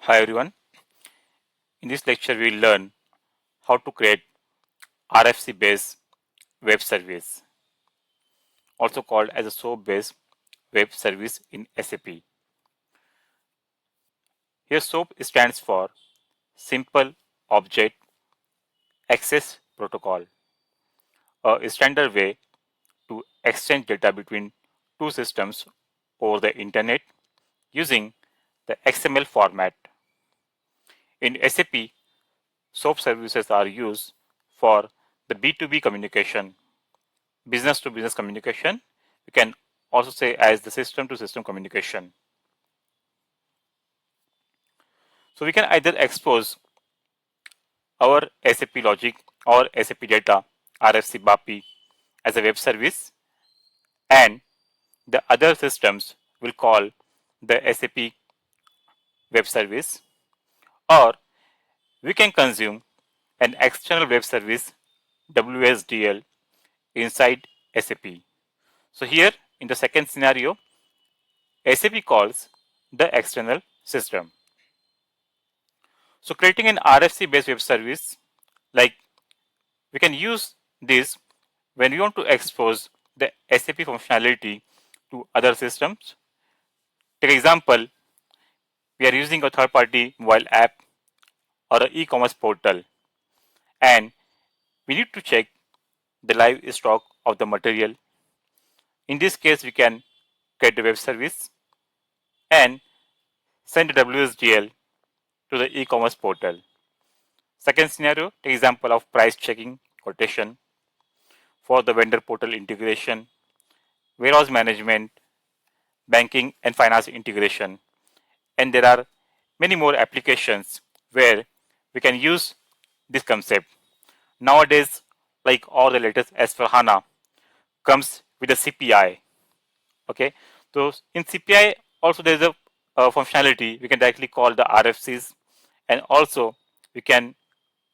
Hi everyone. In this lecture we will learn how to create RFC-based web service, also called as a SOAP-based web service in SAP. Here SOAP stands for Simple Object Access Protocol, a standard way to exchange data between two systems over the internet using the XML format. In SAP, SOAP services are used for the B2B communication, business to business communication. We can also say as the system to system communication. So we can either expose our SAP logic or SAP data RFC BAPI as a web service, and the other systems will call the SAP web service, or we can consume an external web service WSDL inside SAP. So here in the second scenario, SAP calls the external system. So creating an RFC based web service, like we can use this when we want to expose the SAP functionality to other systems. Take example, we are using a third party mobile app or an e-commerce portal, and we need to check the live stock of the material. In this case, we can create the web service and send the WSDL to the e-commerce portal. Second scenario, take example of price checking quotation for the vendor portal integration, warehouse management, banking and finance integration. And there are many more applications where we can use this concept. Nowadays, like all the latest S/4HANA comes with a CPI. Okay, so in CPI also there is a functionality we can directly call the RFCs, and also we can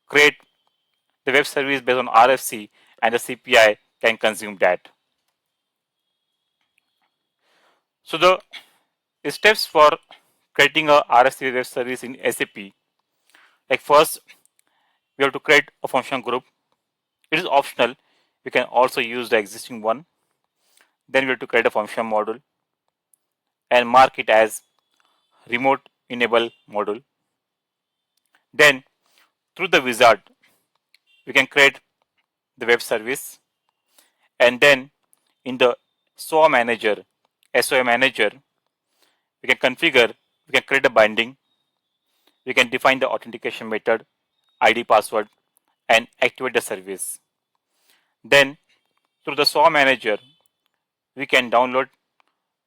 create the web service based on RFC, and the CPI can consume that. So the steps for creating a RFC web service in SAP, like first we have to create a function group. It is optional. We can also use the existing one. Then we have to create a function module and mark it as remote enable module. Then through the wizard, we can create the web service, and then in the SOAMANAGER, we can configure, we can create a binding, we can define the authentication method, ID, password, and activate the service. Then through the SOAMANAGER, we can download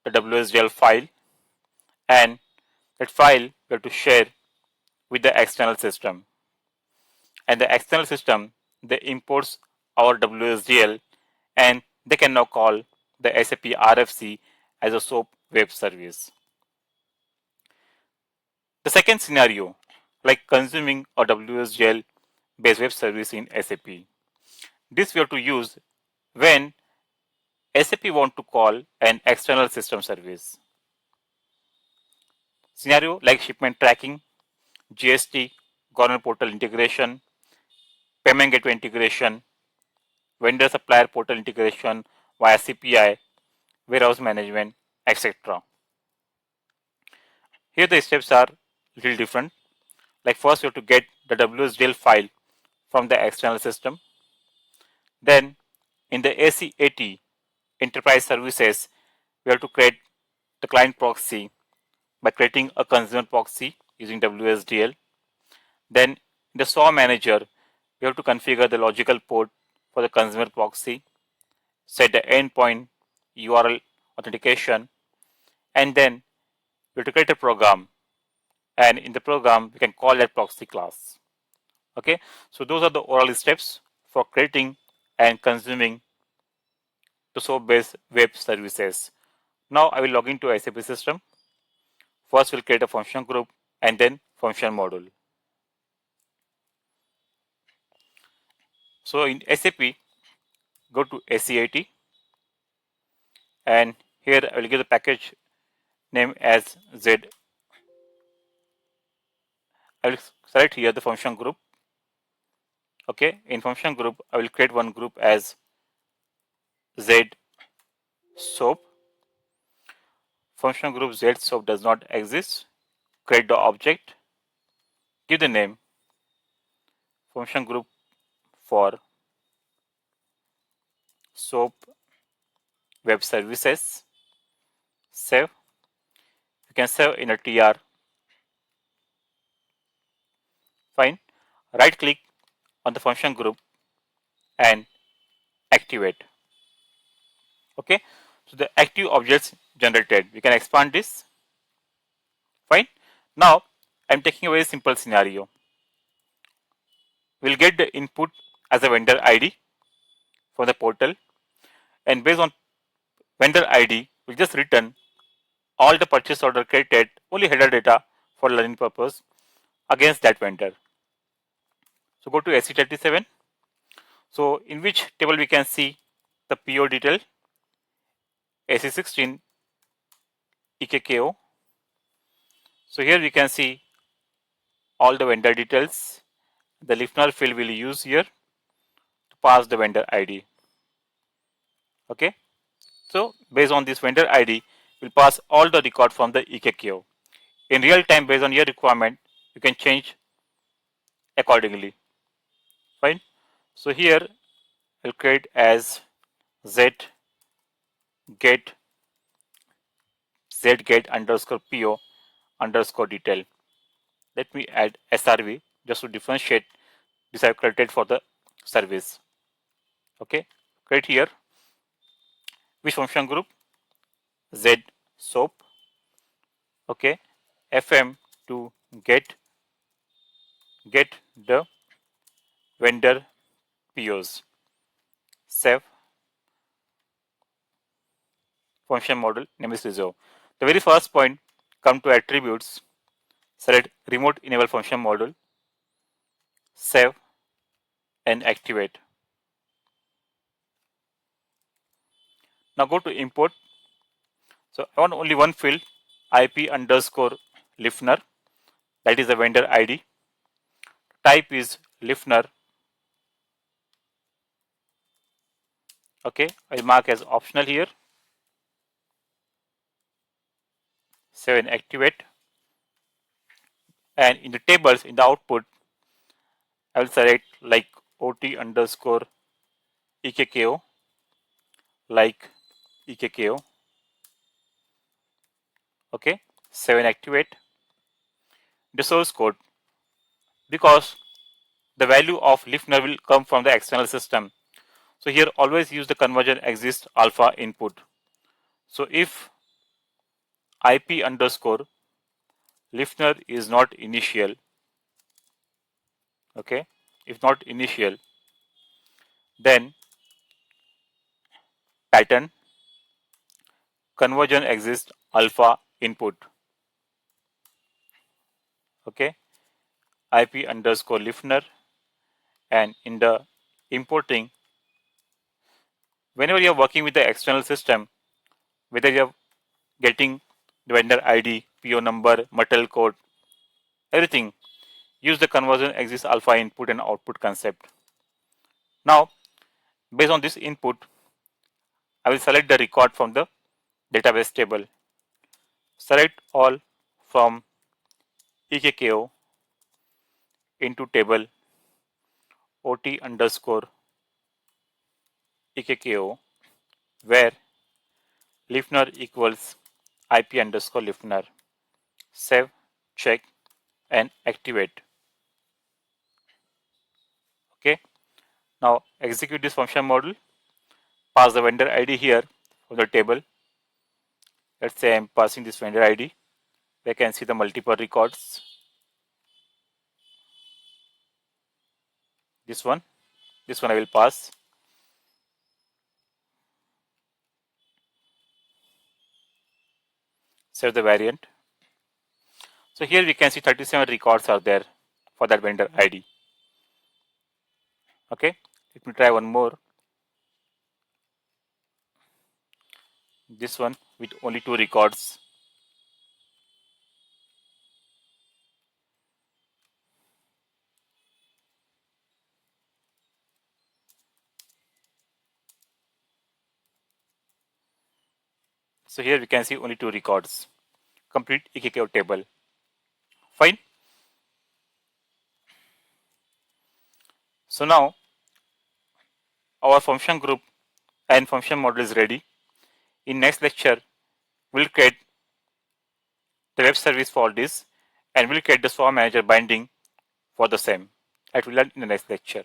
the WSDL file, and that file we have to share with the external system. And the external system, they imports our WSDL, and they can now call the SAP RFC as a SOAP web service. The second scenario, like consuming a WSDL based web service in SAP. This we have to use when SAP want to call an external system service. Scenario like shipment tracking, GST, government portal integration, payment gateway integration, vendor supplier portal integration via CPI, warehouse management, etc. Here the steps are little different. Like first you have to get the WSDL file from the external system. Then in the ACAT, enterprise services, we have to create the client proxy by creating a consumer proxy using WSDL. Then in the SOAMANAGER, we have to configure the logical port for the consumer proxy, set the endpoint URL authentication, and then we have to create a program, and in the program we can call that proxy class. Okay, so those are the overall steps for creating and consuming the SOAP-based web services. Now I will log into SAP system. First we'll create a function group and then function module. So in SAP, go to ACAT, and here I will give the package name as Z. I will select here the function group. Okay, in function group, I will create one group as Z SOAP. Function group Z SOAP does not exist. Create the object. Give the name function group for SOAP Web Services. Save. You can save in a TR. Fine. Right click on the function group and activate. Okay. So the active objects generated. We can expand this. Fine. Now I'm taking a very simple scenario. We'll get the input as a vendor ID for the portal, and based on vendor ID, we'll just return all the purchase order created, only header data for learning purpose against that vendor. So go to SC37. So in which table we can see the PO detail, SC16 EKKO. So here we can see all the vendor details. The listener field will use here to pass the vendor ID. Okay. So based on this vendor ID, we'll pass all the record from the EKKO. In real time, based on your requirement, you can change accordingly. Fine. So here I'll create as Z get underscore PO underscore detail. Let me add SRV just to differentiate this I've created for the service. Okay, create here which function group Z SOAP. Okay, FM to get the vendor POs. Save. Function model name is reserve. The very first point, come to attributes, select remote enable function model, save and activate. Now go to import. So I want only one field, IP underscore listener, that is the vendor ID. Type is listener. Okay, I'll mark as optional here. Save and activate. And in the tables, in the output, I will select like OT underscore EKKO, like EKKO. Okay, save and activate. The source code, because the value of listener will come from the external system. So here always use the conversion exist alpha input. So if IP underscore listener is not initial, okay, if not initial, then pattern conversion exist alpha input. Okay, IP underscore listener, and in the importing, whenever you are working with the external system, whether you are getting the vendor ID, PO number, material code, everything, use the conversion exist alpha input and output concept. Now, based on this input, I will select the record from the database table. Select all from EKKO into table OT underscore EKKO, where listener equals IP underscore listener. Save, check, and activate. Okay. Now execute this function model. Pass the vendor ID here from the table. Let's say I'm passing this vendor ID. We can see the multiple records. This one I will pass. Save the variant. So here we can see 37 records are there for that vendor ID. Okay, let me try one more. This one with only 2 records. So here we can see only 2 records. Complete EKK table. Fine. So now our function group and function model is ready. In next lecture, we'll create the web service for this and we'll create the SOAMANAGER binding for the same. That will learn in the next lecture.